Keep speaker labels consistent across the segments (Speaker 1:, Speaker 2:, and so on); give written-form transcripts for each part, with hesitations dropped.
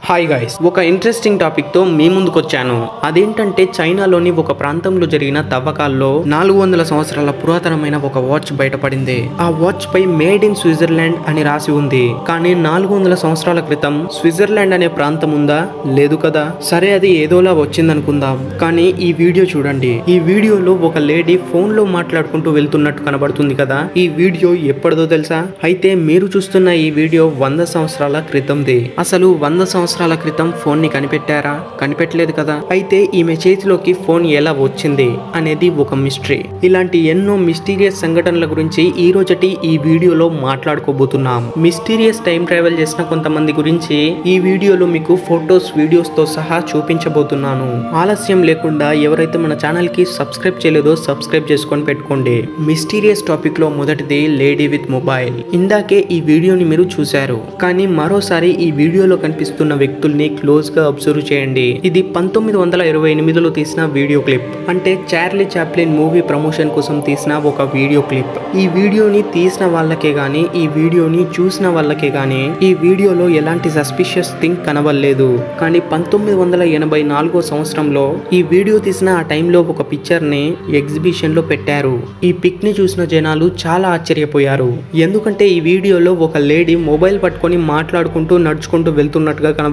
Speaker 1: Hi guys, ఒక interesting topic తో మీ ముందుకు వచ్చాను. అదేంటంటే చైనాలోని ఒక ప్రాంతంలో జరిగిన తవ్వకాల్లో 400 సంవత్సరాల పురాతనమైన ఒక వాచ్ బయటపడింది. ఆ వాచ్ పై మేడ్ ఇన్ స్విట్జర్లాండ్ అని రాసి ఉంది. కానీ 400 సంవత్సరాల క్రితం స్విట్జర్లాండ్ అనే ప్రాంతం ఉందా? లేదు కదా. సరే, అది ఏదోలా వచ్చిందనుకుందాం. కానీ ఈ వీడియో చూడండి. ఈ వీడియోలో ఒక లేడీ ఫోన్ లో మాట్లాడుకుంటూ వెళ్తున్నట్టు కనబడుతుంది కదా. ఈ వీడియో ఎప్పటిదో తెలుసా? అయితే మీరు చూస్తున్న ఈ వీడియో 100 సంవత్సరాల క్రితంది. అసలు 100 సంవత్సరాల క్రితం ఫోన్ ని కనిపెట్టారా? కనిపెట్టలేదు కదా. అయితే ఈమె చేతిలోకి ఫోన్ ఎలా వచ్చింది అనేది ఒక మిస్టరీ. ఇలాంటి ఎన్నో మిస్టీరియస్ సంఘటనల గురించి ఈ రోజటి ఈ వీడియోలో మాట్లాడుకోబోతున్నాం. మిస్టీరియస్ టైం ట్రావెల్ చేసిన కొంతమంది గురించి ఈ వీడియోలో మీకు ఫొటోస్, వీడియోస్ తో సహా చూపించబోతున్నాను. ఆలస్యం లేకుండా ఎవరైతే మన ఛానల్ కి సబ్స్క్రైబ్ చేయలేదో సబ్స్క్రైబ్ చేసుకొని పెట్టుకోండి. మిస్టీరియస్ టాపిక్ లో మొదటిది లేడీ విత్ మొబైల్. ఇందాకే ఈ వీడియోని మీరు చూశారు, కానీ మరోసారి ఈ వీడియోలో కనిపిస్తున్న వ్యక్తుల్ని క్లోజ్ గా అబ్జర్వ్ చేయండి. ఇది 1928లో తీసిన వీడియో క్లిప్. అంటే చార్లీ చాప్లిన్ మూవీ ప్రమోషన్ కోసం తీసిన ఒక వీడియో క్లిప్. ఈ వీడియోని తీసిన వాళ్ళకే గానీ, ఈ వీడియోని చూసిన వాళ్ళకే గానీ ఈ వీడియోలో ఎలాంటి సస్పిషియస్ థింగ్ కనబడలేదు. కానీ 1984 సంవత్సరంలో ఈ వీడియో తీసిన ఆ టైంలో ఒక పిక్చర్ ని ఎగ్జిబిషన్ లో పెట్టారు. ఈ పిక్ ని చూసిన జనాలు చాలా ఆశ్చర్యపోయారు. ఎందుకంటే ఈ వీడియోలో ఒక లేడీ మొబైల్ పట్టుకొని మాట్లాడుకుంటూ నడుచుకుంటూ వెళ్తున్నట్టుగా కనబడుతుంది.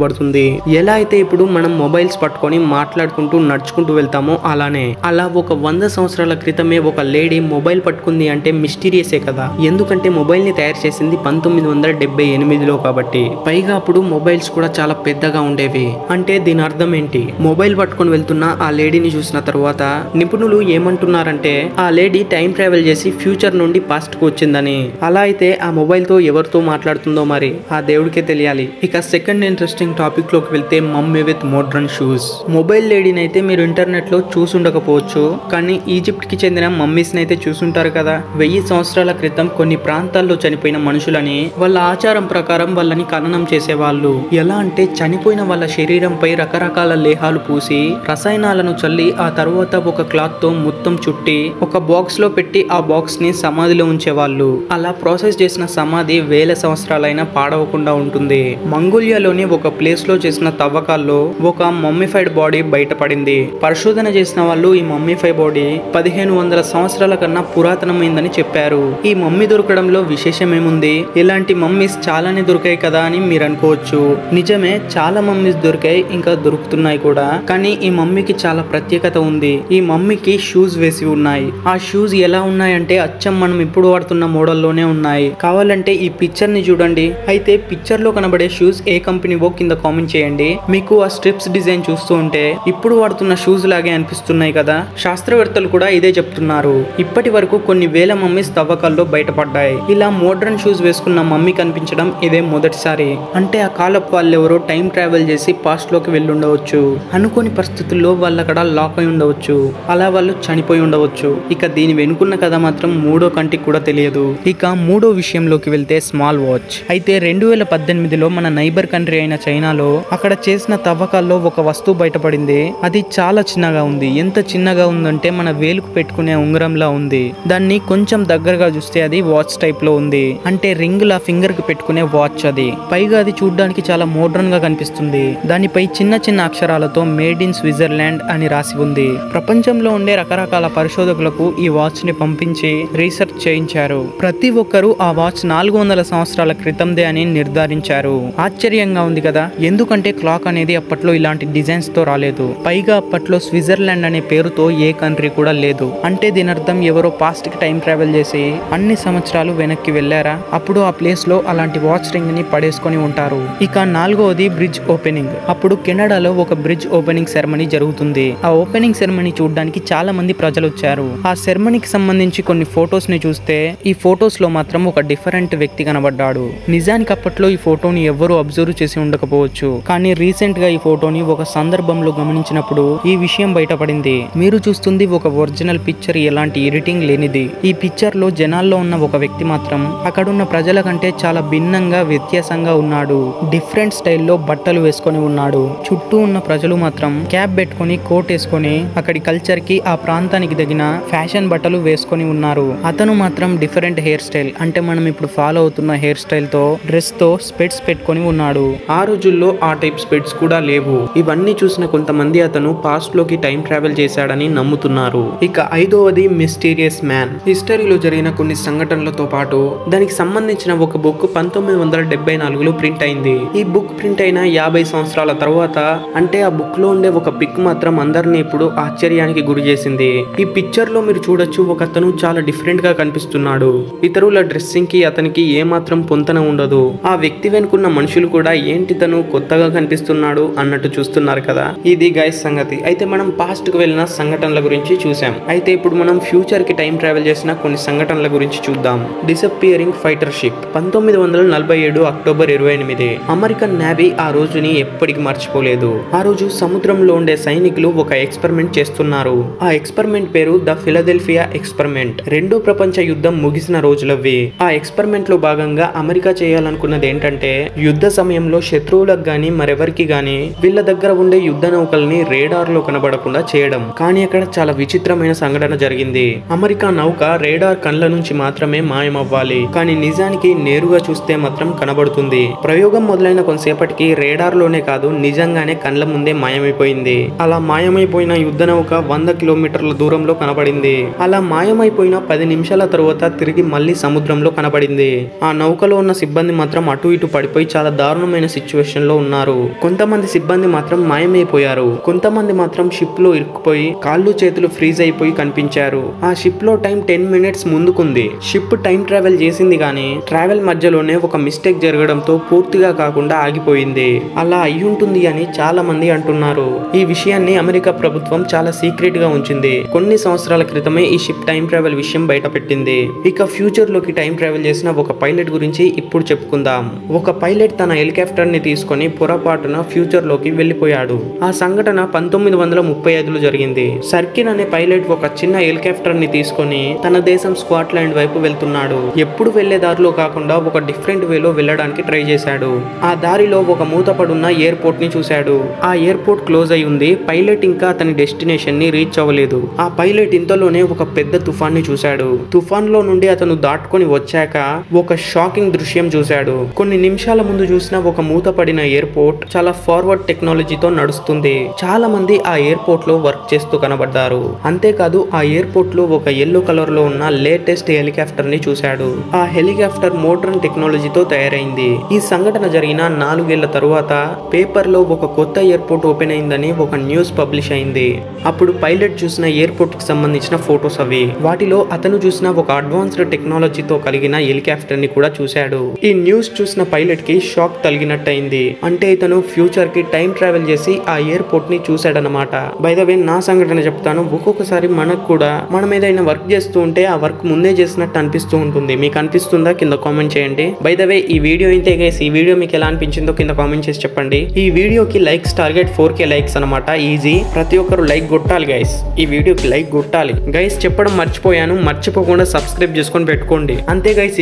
Speaker 1: ఎలా అయితే ఇప్పుడు మనం మొబైల్స్ పట్టుకొని మాట్లాడుకుంటూ నడుచుకుంటూ వెళ్తామో అలానే. అలా ఒక 100 సంవత్సరాల క్రితమే ఒక లేడీ మొబైల్ పట్టుకుంది అంటే మిస్టీరియసే కదా. ఎందుకంటే మొబైల్ ని తయారు చేసింది 1978లో కాబట్టి. పైగా అప్పుడు మొబైల్స్ కూడా చాలా పెద్దగా ఉండేవి. అంటే దీని అర్థం ఏంటి? మొబైల్ పట్టుకొని వెళ్తున్న ఆ లేడీని చూసిన తర్వాత నిపుణులు ఏమంటున్నారంటే ఆ లేడీ టైం ట్రావెల్ చేసి ఫ్యూచర్ నుండి పాస్ట్ కు వచ్చిందని. అలా అయితే ఆ మొబైల్ తో ఎవరితో మాట్లాడుతుందో మరి ఆ దేవుడికే తెలియాలి. ఇక సెకండ్ ఇంట్రెస్టింగ్ టాపిక్ లోకి వెళ్తే mummy with modern shoes. Mobile లేడీని అయితే మీరు ఇంటర్నెట్ లో చూసుండకపోవచ్చు, కానీ ఈజిప్ట్ కి చెందిన మమ్మీస్ అయితే చూసుంటారు కదా. 1000 సంవత్సరాల క్రితం కొన్ని ప్రాంతాల్లో చనిపోయిన మనుషులని వాళ్ళ ఆచారం ప్రకారం వాళ్ళని ఖననం చేసేవాళ్ళు. ఎలా అంటే చనిపోయిన వాళ్ళ శరీరంపై రకరకాల లేహాలు పూసి రసాయనాలను చల్లి ఆ తర్వాత ఒక క్లాత్ తో మొత్తం చుట్టి ఒక బాక్స్ లో పెట్టి ఆ బాక్స్ ని సమాధిలో ఉంచేవాళ్ళు. అలా ప్రాసెస్ చేసిన సమాధి వేల సంవత్సరాలైనా పాడవకుండా ఉంటుంది. మంగోలియాలోని ఒక ప్లేస్ లో చేసిన తవ్వకాల్లో ఒక మమ్మీఫైడ్ బాడీ బయటపడింది. పరిశోధన చేసిన వాళ్ళు ఈ మమ్మీఫై బాడీ 1500 సంవత్సరాల కన్నా పురాతనమైందని చెప్పారు. ఈ మమ్మీ దొరకడంలో విశేషం ఏముంది? ఇలాంటి మమ్మీస్ చాలానే దొరికాయి కదా అని మీరు అనుకోవచ్చు. నిజమే, చాలా మమ్మీస్ దొరికాయి, ఇంకా దొరుకుతున్నాయి కూడా. కానీ ఈ మమ్మీకి చాలా ప్రత్యేకత ఉంది. ఈ మమ్మీకి షూస్ వేసి ఉన్నాయి. ఆ షూస్ ఎలా ఉన్నాయంటే అచ్చం మనం ఇప్పుడు వాడుతున్న మోడల్లోనే ఉన్నాయి. కావాలంటే ఈ పిక్చర్ ని చూడండి. అయితే పిక్చర్ లో కనబడే షూస్ ఏ కంపెనీవో కింద కామెంట్ చేయండి. మీకు ఆ స్ట్రిప్స్ డిజైన్ చూస్తూ ఉంటే ఇప్పుడు వాడుతున్న షూస్ లాగే అనిపిస్తున్నాయి కదా. శాస్త్రవేత్తలు కూడా ఇదే చెప్తున్నారు. ఇప్పటి వరకు కొన్ని వేల మమ్మీస్ తవ్వకాల్లో బయటపడ్డాయి. ఇలా మోడ్రన్ షూస్ వేసుకున్న మమ్మీ కనిపించడం ఇదే మొదటిసారి. అంటే ఆ కాలపు వాళ్ళు ఎవరో టైం ట్రావెల్ చేసి పాస్ట్ లోకి వెళ్ళి ఉండవచ్చు. అనుకోని పరిస్థితుల్లో వాళ్ళు అక్కడ లాక్ అయి ఉండవచ్చు. అలా వాళ్ళు చనిపోయి ఉండవచ్చు. ఇక దీని వెనుకున్న కథ మాత్రం మూడో కంటికి కూడా తెలియదు. ఇక మూడో విషయంలోకి వెళ్తే స్మాల్ వాచ్. అయితే 2018లో మన నైబర్ కంట్రీ అయిన చైనాలో అక్కడ చేసిన తవ్వకాల్లో ఒక వస్తువు బయటపడింది. అది చాలా చిన్నగా ఉంది. ఎంత చిన్నగా ఉందంటే మన వేలుకు పెట్టుకునే ఉంగరంలా ఉంది. దాన్ని కొంచెం దగ్గరగా చూస్తే అది వాచ్ టైప్ లో ఉంది. అంటే రింగ్ లా ఫింగర్ కి పెట్టుకునే వాచ్ అది. పైగా అది చూడడానికి చాలా మోడ్రన్ గా కనిపిస్తుంది. దానిపై చిన్న చిన్న అక్షరాలతో మేడ్ ఇన్ స్విట్జర్లాండ్ అని రాసి ఉంది. ప్రపంచంలో ఉండే రకరకాల పరిశోధకులకు ఈ వాచ్ ని పంపించి రీసెర్చ్ చేయించారు. ప్రతి ఒక్కరూ ఆ వాచ్ 400 సంవత్సరాల క్రితందే అని నిర్ధారించారు. ఆశ్చర్యంగా ఉంది కదా. ఎందుకంటే క్లాక్ అనేది అప్పట్లో ఇలాంటి డిజైన్స్ తో రాలేదు. పైగా అప్పట్లో స్విట్జర్లాండ్ అనే పేరుతో ఏ కంట్రీ కూడా లేదు. అంటే దీని అర్థం ఎవరో పాస్ట్ కి టైం ట్రావెల్ చేసి అన్ని సంవత్సరాలు వెనక్కి వెళ్లారా, అప్పుడు ఆ ప్లేస్ లో అలాంటి వాచ్ రింగ్ ని పడేసుకొని ఉంటారు. ఇక నాలుగవది బ్రిడ్జ్ ఓపెనింగ్. అప్పుడు కెనడాలో ఒక బ్రిడ్జ్ ఓపెనింగ్ సెరమనీ జరుగుతుంది. ఆ ఓపెనింగ్ సెరమనీ చూడడానికి చాలా మంది ప్రజలు వచ్చారు. ఆ సెరమనీకి సంబంధించి కొన్ని ఫొటోస్ ని చూస్తే ఈ ఫొటోస్ లో మాత్రం ఒక డిఫరెంట్ వ్యక్తి కనబడ్డాడు. నిజానికి అప్పట్లో ఈ ఫోటోని ఎవ్వరూ అబ్జర్వ్ చేసి ఉండకపోవచ్చు. కానీ రీసెంట్ గా ఈ ఫోటోని ఒక సందర్భంలో గమనించినప్పుడు ఈ విషయం బయటపడింది. మీరు చూస్తుంది ఒక ఒరిజినల్ పిక్చర్, ఎలాంటి ఎడిటింగ్ లేనిది. ఈ పిక్చర్ లో జనాల్లో ఉన్న ఒక వ్యక్తి మాత్రం అక్కడున్న ప్రజల కంటే చాలా భిన్నంగా, వ్యత్యాసంగా ఉన్నాడు. డిఫరెంట్ స్టైల్లో బట్టలు వేసుకొని ఉన్నాడు. చుట్టూ ఉన్న ప్రజలు మాత్రం క్యాప్ పెట్టుకొని, కోట్ వేసుకొని అక్కడి కల్చర్ కి, ఆ ప్రాంతానికి తగిన ఫ్యాషన్ బట్టలు వేసుకొని ఉన్నారు. అతను మాత్రం డిఫరెంట్ హెయిర్ స్టైల్, అంటే మనం ఇప్పుడు ఫాలో అవుతున్న హెయిర్ స్టైల్ తో, డ్రెస్ తో, స్పెట్స్ పెట్టుకొని ఉన్నాడు. ఆ రోజు రోజుల్లో ఆ టైప్స్ బెడ్స్ కూడా లేవు. ఇవన్నీ చూసిన కొంతమంది అతను పాస్ట్ లోకి టైం ట్రావెల్ చేశాడని నమ్ముతున్నారు. ఇక ఐదవది మిస్టీరియస్ మ్యాన్. హిస్టరీలో జరిగిన కొన్ని సంఘటనలతో పాటు దానికి సంబంధించిన ఒక బుక్ 1974లో ప్రింట్ అయింది. ఈ బుక్ ప్రింట్ అయిన 50 సంవత్సరాల తర్వాత, అంటే ఆ బుక్ లో ఉండే ఒక పిక్ మాత్రం అందరినీ ఇప్పుడు ఆశ్చర్యానికి గురి చేసింది. ఈ పిక్చర్ లో మీరు చూడొచ్చు, ఒక అతను చాలా డిఫరెంట్ గా కనిపిస్తున్నాడు. ఇతరుల డ్రెస్సింగ్ కి అతనికి ఏమాత్రం పొంతన ఉండదు. ఆ వ్యక్తి వెనుకున్న మనుషులు కూడా ఏంటి తను కొత్తగా కనిపిస్తున్నాడు అన్నట్టు చూస్తున్నారు కదా. ఇది గైస్ సంగతి. అయితే మనం పాస్ట్ కు వెళ్ళిన సంఘటనల గురించి చూసాం. అయితే ఇప్పుడు మనం ఫ్యూచర్ కి టైం ట్రావెల్ చేసిన కొన్ని సంఘటనల గురించి చూద్దాం. Disappearing fighter ship. 1947 October 28. American navy ఆ రోజుని ఎప్పటికీ మర్చిపోలేదు. ఆ రోజు సముద్రంలో ఉండే సైనికులు ఒక ఎక్స్పెరిమెంట్ చేస్తున్నారు. ఆ ఎక్స్పెరిమెంట్ పేరు ద ఫిలదెల్ఫియా ఎక్స్పెరిమెంట్. రెండో ప్రపంచ యుద్ధం ముగిసిన రోజులవి. ఆ ఎక్స్పెరిమెంట్ లో భాగంగా అమెరికా చేయాలనుకున్నది ఏంటంటే, యుద్ధ సమయంలో శత్రువులకు గాని మరెవరికి గాని వీళ్ళ దగ్గర ఉండే యుద్ధ నౌకల్ని రేడార్ లో కనబడకుండా చేయడం. కానీ అక్కడ చాలా విచిత్రమైన సంఘటన జరిగింది. అమెరికా నౌక రేడార్ కండ్ల నుంచి మాత్రమే మాయమవ్వాలి, కానీ నిజానికి నేరుగా చూస్తే మాత్రం కనబడుతుంది. ప్రయోగం మొదలైన కొంతసేపటికి రేడార్ లోనే కాదు, నిజంగానే కండ్ల ముందే మాయమైపోయింది. అలా మాయమైపోయిన యుద్ధ నౌక 100 కిలోమీటర్ల దూరంలో కనబడింది. అలా మాయమైపోయిన 10 నిమిషాల తర్వాత తిరిగి మళ్ళీ సముద్రంలో కనబడింది. ఆ నౌకలో ఉన్న సిబ్బంది మాత్రం అటు ఇటు పడిపోయి చాలా దారుణమైన సిచ్యువేషన్ లో ఉన్నారు. కొంతమంది సిబ్బంది మాత్రం మాయమైపోయారు. కొంతమంది మాత్రం షిప్ లో ఇరుక్కుపోయి కాళ్ళు చేతులు ఫ్రీజ్ అయిపోయి కనిపించారు. ఆ షిప్ లో టైం 10 మినిట్స్ ముందుకుంది. షిప్ టైం ట్రావెల్ చేసింది, కానీ ట్రావెల్ మధ్యలోనే ఒక మిస్టేక్ జరగడంతో పూర్తిగా కాకుండా ఆగిపోయింది. అలా అయ్యుంటుంది అని చాలా మంది అంటున్నారు. ఈ విషయాన్ని అమెరికా ప్రభుత్వం చాలా సీక్రెట్ గా ఉంచింది. కొన్ని సంవత్సరాల క్రితమే ఈ షిప్ టైం ట్రావెల్ విషయం బయట పెట్టింది. ఇక ఫ్యూచర్ లోకి టైం ట్రావెల్ చేసిన ఒక పైలట్ గురించి ఇప్పుడు చెప్పుకుందాం. ఒక పైలట్ తన హెలికాప్టర్ ని తీసుకొని పొరపాటున ఫ్యూచర్ లోకి వెళ్లిపోయాడు. ఆ సంఘటన 1935లో జరిగింది. సర్కిన్ అనే పైలట్ ఒక చిన్న హెలికాప్టర్ ని తీసుకొని తన దేశం స్కాట్లాండ్ వైపు వెళ్తున్నాడు. ఎప్పుడు వెళ్లే దారిలో కాకుండా ఒక డిఫరెంట్ వేలో వెళ్ళడానికి ట్రై చేశాడు. ఆ దారిలో ఒక మూతపడున్న ఎయిర్పోర్ట్ ని చూశాడు. ఆ ఎయిర్పోర్ట్ క్లోజ్ అయి ఉంది. పైలట్ ఇంకా అతని డెస్టినేషన్ ని రీచ్ అవ్వలేదు. ఆ పైలట్ ఇంతలోనే ఒక పెద్ద తుఫాన్ ని చూశాడు. తుఫాన్ లో నుండి అతను దాటుకొని వచ్చాక ఒక షాకింగ్ దృశ్యం చూశాడు. కొన్ని నిమిషాల ముందు చూసిన ఒక మూతపడిన ఎయిర్పోర్ట్ చాలా ఫార్వర్డ్ టెక్నాలజీతో నడుస్తుంది. చాలా మంది ఆ ఎయిర్పోర్ట్ లో వర్క్ చేస్తూ కనబడ్డారు. అంతేకాదు ఆ ఎయిర్పోర్ట్ లో ఒక ఎల్లో కలర్ లో ఉన్న లేటెస్ట్ హెలికాప్టర్ ని చూశాడు. ఆ హెలికాప్టర్ మోడర్న్ టెక్నాలజీతో తయారైంది. ఈ సంఘటన జరిగిన 4 ఏళ్ల తరువాత పేపర్ లో ఒక కొత్త ఎయిర్పోర్ట్ ఓపెన్ అయిందని ఒక న్యూస్ పబ్లిష్ అయింది. అప్పుడు పైలట్ చూసిన ఎయిర్పోర్ట్ కి సంబంధించిన ఫోటోస్ అవి. వాటిలో అతను చూసిన ఒక అడ్వాన్స్డ్ టెక్నాలజీతో కలిగిన హెలికాప్టర్ ని కూడా చూశాడు. ఈ న్యూస్ చూసిన పైలట్ కి షాక్ తగిలినట్టయింది. అంటే ఇతను ఫ్యూచర్ కి టైం ట్రావెల్ చేసి ఆ ఎయిర్పోర్ట్ ని చూశాడనమాట. బై ద వే నా సంఘటన చెప్తాను. ఒక్కొక్కసారి మనకు కూడా మనం ఏదైనా వర్క్ చేస్తూ ఉంటే ఆ వర్క్ ముందే చేసినట్టు అనిపిస్తూ ఉంటుంది. మీకు అనిపిస్తుందా? కింద కామెంట్ చేయండి. బై ద వే ఈ వీడియో ఇంతే గైస్. ఈ వీడియో మీకు ఎలా అనిపించిందో కింద కామెంట్ చేసి చెప్పండి. ఈ వీడియోకి లైక్స్ టార్గెట్ 4K లైక్స్ అనమాట. ఈజీ. ప్రతి ఒక్కరు లైక్ కొట్టాలి గైస్. ఈ వీడియోకి లైక్ కొట్టాలి గైస్. చెప్పడం మర్చిపోయాను. మర్చిపోకుండా సబ్స్క్రైబ్ చేసుకొని పెట్టుకోండి. అంతే గైస్.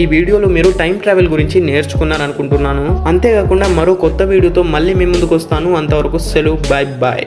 Speaker 1: ఈ వీడియోలో మీరు టైం ట్రావెల్ గురించి నేర్చుకున్నారు అనుకుంటున్నాను. అంతేకాకుండా మరో కొత్త వీడియోతో మళ్ళీ మీ ముందుకు వస్తాను. అంతవరకు సెలవు. Bye bye.